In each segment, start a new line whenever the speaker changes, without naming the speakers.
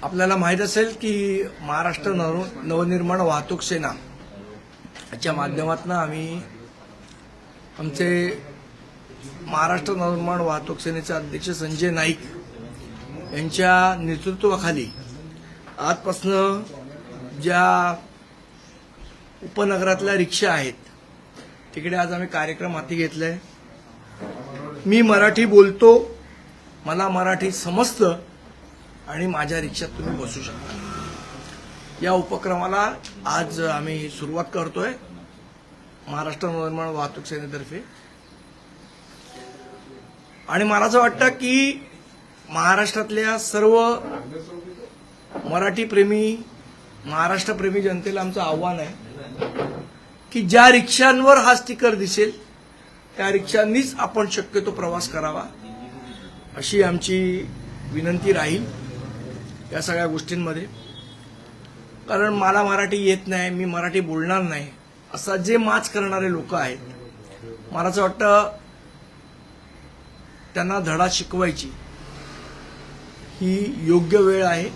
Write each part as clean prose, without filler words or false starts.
आपल्याला माहीत असेल की महाराष्ट्र नवनिर्माण वाहतूक सेना याच्या माध्यमातून आम्ही आमचे महाराष्ट्र नवनिर्माण वाहतूक सेनेचे अध्यक्ष संजय नाईक यांच्या नेतृत्वाखाली आजपासून ज्या उपनगरातल्या रिक्षा आहेत तिकडे आज आम्ही कार्यक्रम हाती घेतलाय. मी मराठी बोलतो, मला मराठी समजतं आणि माझ्या रिक्षात तुम्ही बसू शकता. या उपक्रमाला आज आम्ही सुरुवात करतोय महाराष्ट्र नवनिर्माण वाहतूक सेनेतर्फे. आणि मला असं वाटतं की महाराष्ट्रातल्या सर्व मराठी प्रेमी, महाराष्ट्रप्रेमी जनतेला आमचं आव्हान आहे की ज्या रिक्षांवर हा स्टिकर दिसेल त्या रिक्षांनीच आपण शक्यतो प्रवास करावा, अशी आमची विनंती राहील या सगळ्या गोष्टींमध्ये. कारण मला मराठी येत नाही, मी मराठी बोलणार नाही, असा जे माच करणारे लोक आहेत, मला असं वाटतं त्यांना धडा शिकवायची ही योग्य वेळ आहे.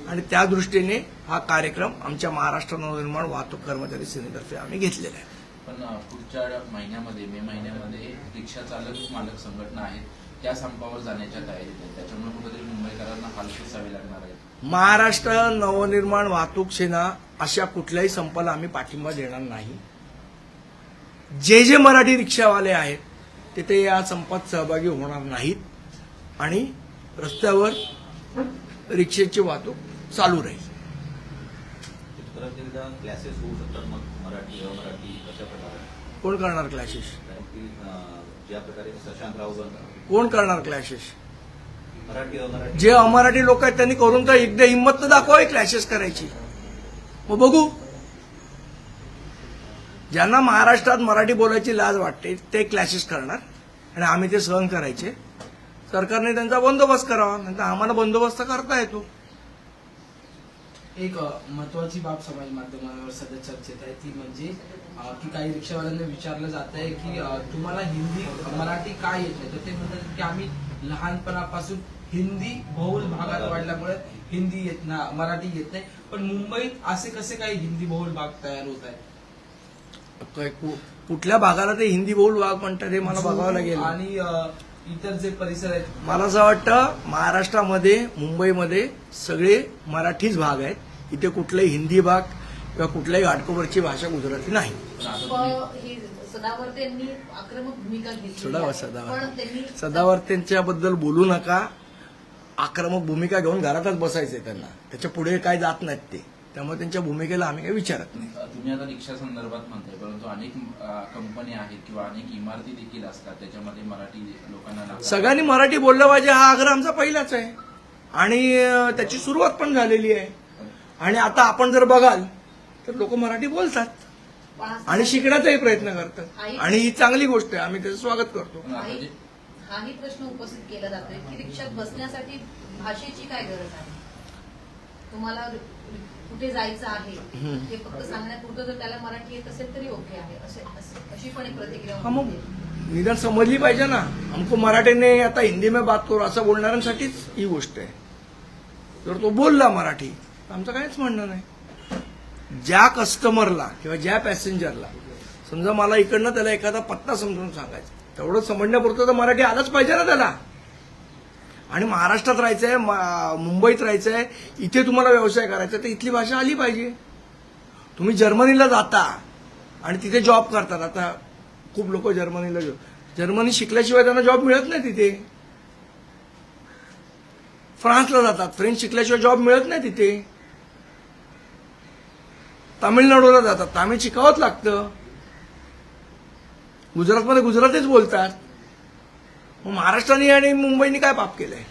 आणि त्या दृष्टीने हा कार्यक्रम आमच्या महाराष्ट्र नवनिर्माण वाहतूक कर्मचारी सेनेतर्फे आम्ही घेतलेला आहे.
पण पुढच्या महिन्यामध्ये, मे महिन्यामध्ये रिक्षा चालक मालक संघटना आहेत त्या संपावर जाण्याच्या तयारीत आहेत. त्याच्यामुळे कुठेतरी मुंबईकरांना हाल सोसावे लागणार आहेत.
महाराष्ट्र नवनिर्माण वाहतूक सेना अशा कुठल्याही संपाला आम्ही पाठिंबा देणार नाही. जे मराठी रिक्षावाले आहेत तिथे या संपात सहभागी होणार नाहीत आणि रस्त्यावर रिक्षेची वाहतूक चालू राहील.
क्लासेस होऊ शकतात मग मराठी अमराठी कशा प्रकारे
कोण करणार क्लॅशेस?
ज्या प्रकारे शशांक राव
कोण करणार क्लॅशेस?
मराठी अमराठी
जे अमराठी लोक आहेत त्यांनी करून तर एकदा हिंमत तर दाखवावी क्लॅशेस करायची. मग बघू, ज्यांना महाराष्ट्रात मराठी बोलायची लाज वाटते ते क्लॅशेस करणार आणि आम्ही ते सहन करायचे. सरकारने त्यांचा बंदोबस्त करावा, नंतर आम्हाला बंदोबस्त करता येतो.
एक महत्वाची बाब समाज माध्यमांवर सध्या चर्चेत आहे ती म्हणजे की काही रिक्षावाल्यांना विचारलं जात आहे की तुम्हाला हिंदी मराठी का येत नाही, तर ते म्हणतात की आम्ही लहानपणापासून हिंदी बहुल भागात वाढल्यामुळे हिंदी येत ना, मराठी येत नाही. पण मुंबईत असे कसे काही हिंदी बहुल भाग तयार होत आहेत?
कुठल्या भागाला ते हिंदी बहुल भाग म्हणतात हे मला बघावं लागेल.
आणि इतर जे परिसर आहेत,
मला असं वाटतं महाराष्ट्रामध्ये, मुंबईमध्ये सगळे मराठीच भाग आहेत. इथे कुठलाही हिंदी भाग किंवा कुठल्याही घाटकोपरची भाषा गुजराती नाही.
सदावर्तेंनी आक्रमक भूमिका घेतली.
सदावर्तेंच्याबद्दल बोलू नका. आक्रमक भूमिका घेऊन घरातच बसायचंय त्यांना, त्याच्या पुढे काय जात नाहीत ते. त्यामुळे त्यांच्या भूमिकेला आम्ही काही विचारत नाही.
तुम्ही आता रिक्षा संदर्भात म्हणताय, परंतु अनेक कंपन्या आहेत किंवा अनेक इमारती देखील असतात त्याच्यामध्ये मराठी लोकांना
सगळ्यांनी मराठी बोललं पाहिजे हा आग्रह आमचा पहिलाच आहे आणि त्याची सुरुवात पण झालेली आहे. आणि आता आपण जर बघाल तर लोक मराठी बोलतात आणि शिकण्याचाही प्रयत्न करतात आणि ही चांगली गोष्ट आहे. आम्ही त्याचं स्वागत करतो.
हाही प्रश्न उपस्थित केला जातोय की रिक्षात बसण्यासाठी भाषेची काय गरज आहे? तुम्हाला कुठे जायचं आहे हे फक्त सांगण्यापुरतं जर त्याला मराठी येत असेल तरी ओके आहे, अशी पण एक प्रतिक्रिया.
हा, मग निदान समजली पाहिजे ना. हमको मराठी ने आता हिंदी में बात करू असं बोलणाऱ्यांसाठीच ही गोष्ट आहे. जर तो बोलला मराठी तर आमचं काहीच म्हणणं नाही. ज्या कस्टमरला किंवा ज्या पॅसेंजरला समजा मला इकडनं त्याला एखादा पत्ता समजून सांगायचा, तेवढं समजण्यापुरतं तर मराठी आलंच पाहिजे ना त्याला. आणि महाराष्ट्रात राहायचंय, मुंबईत राहायचंय, इथे तुम्हाला व्यवसाय करायचा तर इथली भाषा आली पाहिजे. तुम्ही जर्मनीला जाता आणि तिथे जॉब करतात. आता खूप लोक जर्मनीला जर्मनी शिकल्याशिवाय त्यांना जॉब मिळत नाही तिथे. फ्रान्सला जातात, फ्रेंच शिकल्याशिवाय जॉब मिळत नाही तिथे. तामिळनाडूला जातात, तामिळ शिकावंच लागतं. गुजरातमध्ये गुजरातीच बोलतात. मग महाराष्ट्राने आणि मुंबईने काय पाप केलंय?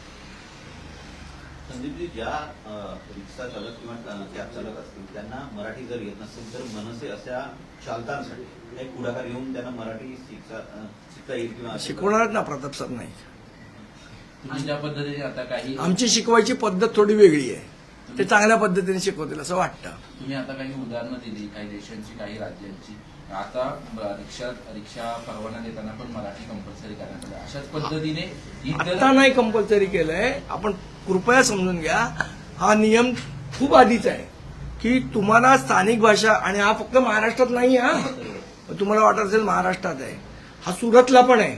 संदीपजी, ज्या रिक्षा चालक किंवा कॅब चालक असतील त्यांना मराठी जर येत नसेल तर मनसे अशा चालकांसाठी एक पुढाकार घेऊन त्यांना मराठी शिकता येईल किंवा
शिकवणारच ना प्रताप सर. नाही,
तुम्ही ज्या पद्धतीने आता काही
आमची शिकवायची पद्धत थोडी वेगळी आहे. ते चांगल्या पद्धतीने शिकवतील असं वाटतं.
तुम्ही आता काही उदाहरणं दिली, काही देशांची, काही राज्यांची. आता रिक्षा परवाना देताना पण मराठी कंपल्सरी करण्यात आलं. अशाच पद्धतीने
आता नाही कंपल्सरी केलंय. आपण कृपया समजून घ्या, हा नियम खूप आधीचा आहे की तुम्हाला स्थानिक भाषा, आणि हा फक्त महाराष्ट्रात नाही, हा तुम्हाला वाटत असेल महाराष्ट्रात आहे, हा सुरतला पण आहे,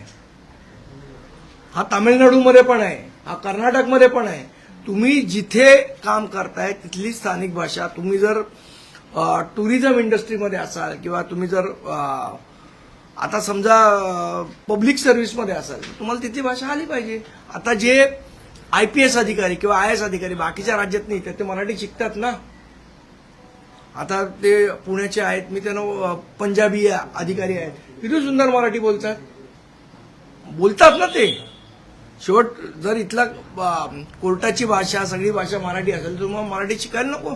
हा तामिळनाडूमध्ये पण आहे, हा कर्नाटकमध्ये पण आहे. तुम्ही जिथे काम करताय तिथली स्थानिक भाषा, तुम्ही जर टुरिझम इंडस्ट्रीमध्ये असाल किंवा तुम्ही जर आता समजा पब्लिक सर्व्हिसमध्ये असाल, तुम्हाला तिथली भाषा आली पाहिजे. आता जे IPS अधिकारी किंवा IAS अधिकारी बाकीच्या राज्यात नाही ते मराठी शिकतात ना. आता ते पुण्याचे आहेत, मी त्यांना पंजाबी अधिकारी आहेत, किती सुंदर मराठी बोलतात ना ते. शेवट जर इथला कोर्टाची भाषा सगळी भाषा मराठी असेल तर मग मराठी शिकायला नको.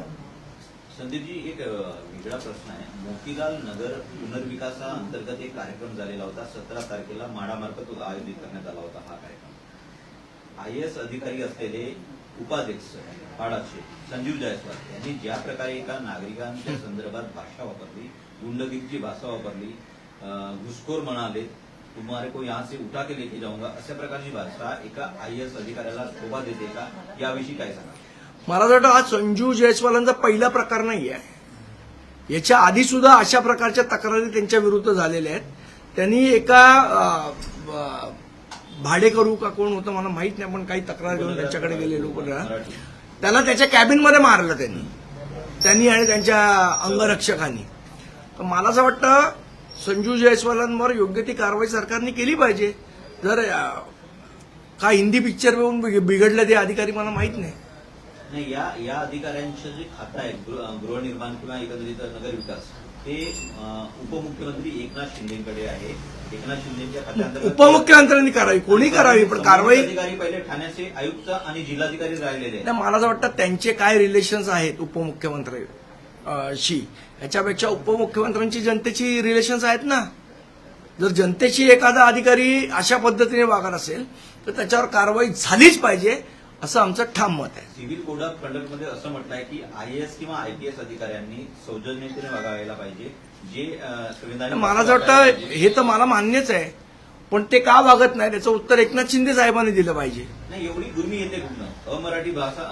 संदीपजी, एक वेगळा प्रश्न आहे. मोतीलाल नगर पुनर्विकासाअंतर्गत एक कार्यक्रम झालेला होता. 17 तारखेला माडामार्फत आयोजित करण्यात आला होता हा कार्यक्रम. IAS अधिकारी असलेले उपाध्यक्ष पाडाचे संजीव जायस्वाल यांनी ज्या प्रकारे एका नागरिकांच्या संदर्भात भाषा वापरली, गुंडगिरीची भाषा वापरली, घुसखोर म्हणाले, तुम्हारे को यहाँ से उठा के लेके जाऊंगा, अशा प्रकारची भाषा एका IAS अधिकाऱ्याला शोभा देते का? याविषयी काय सांगा?
मला वाटतं हा संजू जयस्वालांचा पहिला प्रकार नाही आहे. याच्या आधी सुद्धा अशा प्रकारच्या तक्रारी त्यांच्या विरुद्ध झालेल्या आहेत. त्यांनी एका भाडेकरू का कोण होतं मला माहित नाही, पण काही तक्रार घेऊन त्यांच्याकडे गेलेलो पण त्याला त्याच्या कॅबिनमध्ये मारलं त्यांनी आणि त्यांच्या अंगरक्षकांनी. तर मला असं वाटतं संजू जयस्वालांवर योग्य ती कारवाई सरकारने केली पाहिजे. जर का हिंदी पिक्चर बघून बिघडलं ते अधिकारी मला माहित नाही.
नाही, या अधिकाऱ्यांचं जे खातं आहे गृहनिर्माण किंवा एकंदरीत नगर विकास, ते उपमुख्यमंत्री एकनाथ शिंदेकडे आहे. एकनाथ शिंदेच्या खात्याअंतर्गत
उपमुख्यमंत्र्यांनी करावी, कोणी करावी, पण कारवाई
अधिकारी पहिले ठाण्याचे आयुक्त आणि जिल्हाधिकारी राहिलेले.
नाही, मला असं वाटतं त्यांचे काय रिलेशन्स आहेत उपमुख्यमंत्री शी, याच्यापेक्षा उपमुख्यमंत्र्यांची जनतेची रिलेशन्स आहेत ना. जर जनतेची एखादा अधिकारी अशा पद्धतीने वागत असेल तर त्याच्यावर कारवाई झालीच पाहिजे असं आमचं ठाम मत आहे.
सिव्हिल कोड ऑफ कंडक्टमध्ये असं म्हटलं आहे की IAS किंवा IPS अधिकाऱ्यांनी सौजन्यतेने वागायला पाहिजे. जे संविधानिक
मला असं वाटतं हे तर मला मान्यच आहे, पण ते का वागत नाही त्याचं उत्तर एकनाथ शिंदे साहेबांनी दिलं पाहिजे.
नाही, एवढी गुर्मी येते कुठनं? अमराठी भाषा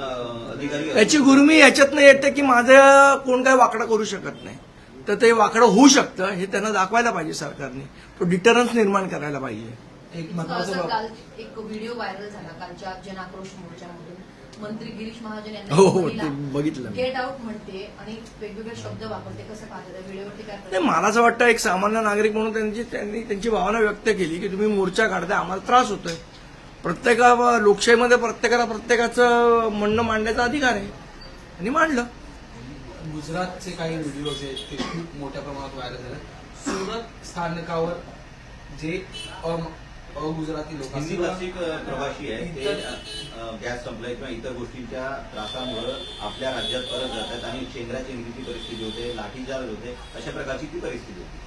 अधिकारी
त्याची गुरुमी याच्यातनं येते की माझं कोण काय वाकडं करू शकत नाही, तर ते वाकडं होऊ शकतं हे त्यांना दाखवायला पाहिजे सरकारने. तो डिटरन्स निर्माण करायला पाहिजे.
एक महत्वाचं
असं काल एक व्हिडिओ व्हायरल झाला कालच्या जन आक्रोश मोर्चामधून. मंत्री गिरीश महाजन
हो, ते बघितलं मी.
गेट आउट म्हणते आणि वेगवेगळे शब्द वापरते. कसं पाहते व्हिडिओवरती काय
नाही, मला असं वाटतं एक सामान्य नागरिक म्हणून त्यांनी त्यांची भावना व्यक्त केली की तुम्ही मोर्चा काढताय, आम्हाला त्रास होतोय. लोकशाहीमध्ये प्रत्येकाला प्रत्येकाचं म्हणणं मांडण्याचा अधिकार आहे, आणि मांडलं.
गुजरातचे काही व्हिडिओज आहेत ते खूप मोठ्या प्रमाणात व्हायरल झाले. सुरत स्थानकावर जे गुजराती लोक
हिंदी भाषिक प्रवासी आहे ते गॅस संपलाय किंवा इतर गोष्टींच्या त्रासामुळे आपल्या राज्यात परत जातात आणि चेंगराचेंगरीची परिस्थिती होते, लाठीचार्ज होते, अशा प्रकारची ती परिस्थिती होती.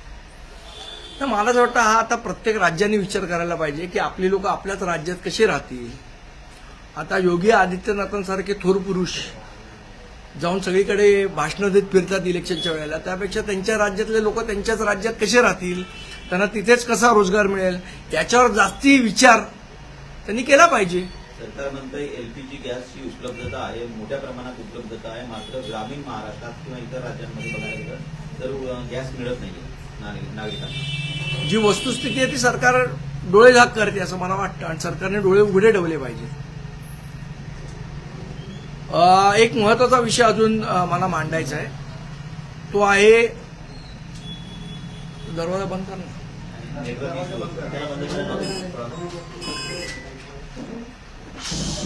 तर मला असं वाटतं हा आता प्रत्येक राज्याने विचार करायला पाहिजे की आपली लोक आपल्याच राज्यात कसे राहतील. आता योगी आदित्यनाथांसारखे थोर पुरुष जाऊन सगळीकडे भाषणं देत फिरतात इलेक्शनच्या वेळेला, त्यापेक्षा त्यांच्या राज्यातले लोक त्यांच्याच राज्यात कसे राहतील, त्यांना तिथेच कसा रोजगार मिळेल, याच्यावर जास्ती विचार त्यांनी केला पाहिजे.
सरकार म्हणतंय LPG गॅसची उपलब्धता आहे, मोठ्या प्रमाणात उपलब्धता आहे, मात्र ग्रामीण महाराष्ट्रात किंवा इतर राज्यांमध्ये बघायला गेलं तर गॅस मिळत नाहीये नागरिकांना.
जी वस्तुस्थिती आहे ती सरकार डोळे झाक करते असं मला वाटतं, आणि सरकारने डोळे उघडे ठेवले पाहिजे. एक महत्वाचा विषय अजून मला मांडायचा आहे, तो आहे दरवाजा बंद कर ना.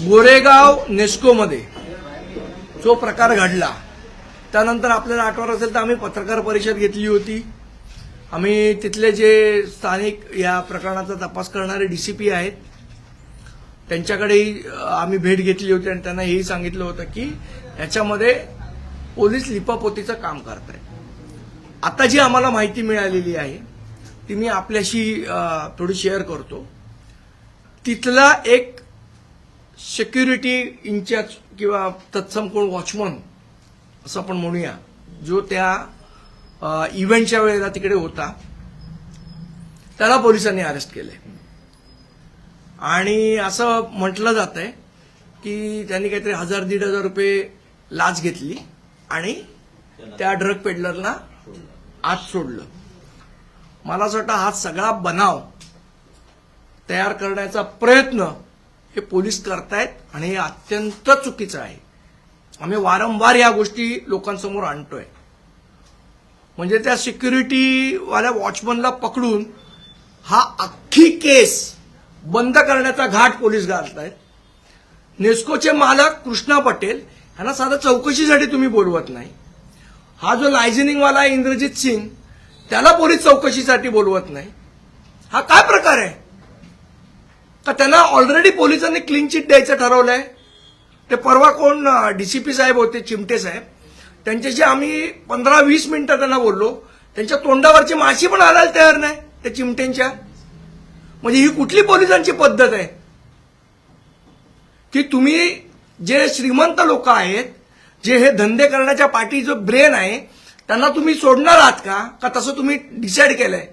गोरेगाव नेस्कोमध्ये जो प्रकार घडला त्यानंतर आपल्याला आठवत असेल तर आम्ही पत्रकार परिषद घेतली होती. आम्ही तिथले जे स्थानिक या प्रकरणाचा तपास करणारे DCP आहेत त्यांच्याकडेही आम्ही भेट घेतली होती, आणि त्यांना हेही सांगितलं होतं की याच्यामध्ये पोलीस लिपापोतीचं काम करत आहे. आता जी आम्हाला माहिती मिळालेली आहे ती मी आपल्याशी थोडी शेअर करतो. तिथला एक सिक्युरिटी इन्चार्ज किंवा तत्सम कोण वॉचमन असं आपण म्हणूया, जो त्या इव्हेंटच्या वेळेला तिकडे होता, त्याला पोलिसांनी अरेस्ट केले. आणि असं म्हटलं जात आहे की त्यांनी काहीतरी 1,000-1,500 रुपये लाच घेतली आणि त्या ड्रग पेडलरला आत सोडलं. मला असं वाटतं हा सगळा बनाव तयार करण्याचा प्रयत्न हे पोलीस करतायत आणि हे अत्यंत चुकीचं आहे. आम्ही वारंवार या गोष्टी लोकांसमोर आणतोय. म्हणजे त्या सिक्युरिटीवाल्या वॉचमनला पकडून हा अख्खी केस बंद करण्याचा घाट पोलीस घालतायत. नेस्कोचे मालक कृष्णा पटेल यांना साधं चौकशीसाठी तुम्ही बोलवत नाही. हा जो लायझनिंगवाला आहे इंद्रजित सिंग त्याला पोलीस चौकशीसाठी बोलवत नाही. हा काय प्रकार आहे? का त्यांना ऑलरेडी पोलिसांनी क्लीन चिट द्यायचं ठरवलंय? ते परवा कोण डीसीपी साहेब होते, चिमटे साहेब, त्यांच्याशी आम्ही 15-20 मिनिटं त्यांना बोललो. त्यांच्या तोंडावरची माशी पण हालायला तयार नाही त्या चिमट्यांच्या. म्हणजे ही कुठली पोलिसांची पद्धत आहे की तुम्ही जे श्रीमंत लोक आहेत, जे हे धंदे करण्याच्या पाठी जो ब्रेन आहे, त्यांना तुम्ही सोडणार आहात का तसं तुम्ही डिसाईड केलंय?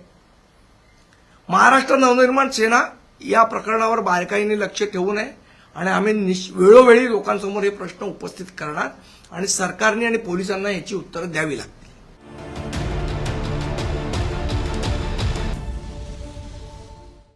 महाराष्ट्र नवनिर्माण सेना या प्रकरणावर बारकाईने लक्ष ठेवू नये आणि आम्ही वेळोवेळी लोकांसमोर हे प्रश्न उपस्थित करणार आणि सरकारने आणि पोलिसांना याची उत्तरं द्यावी लागतील.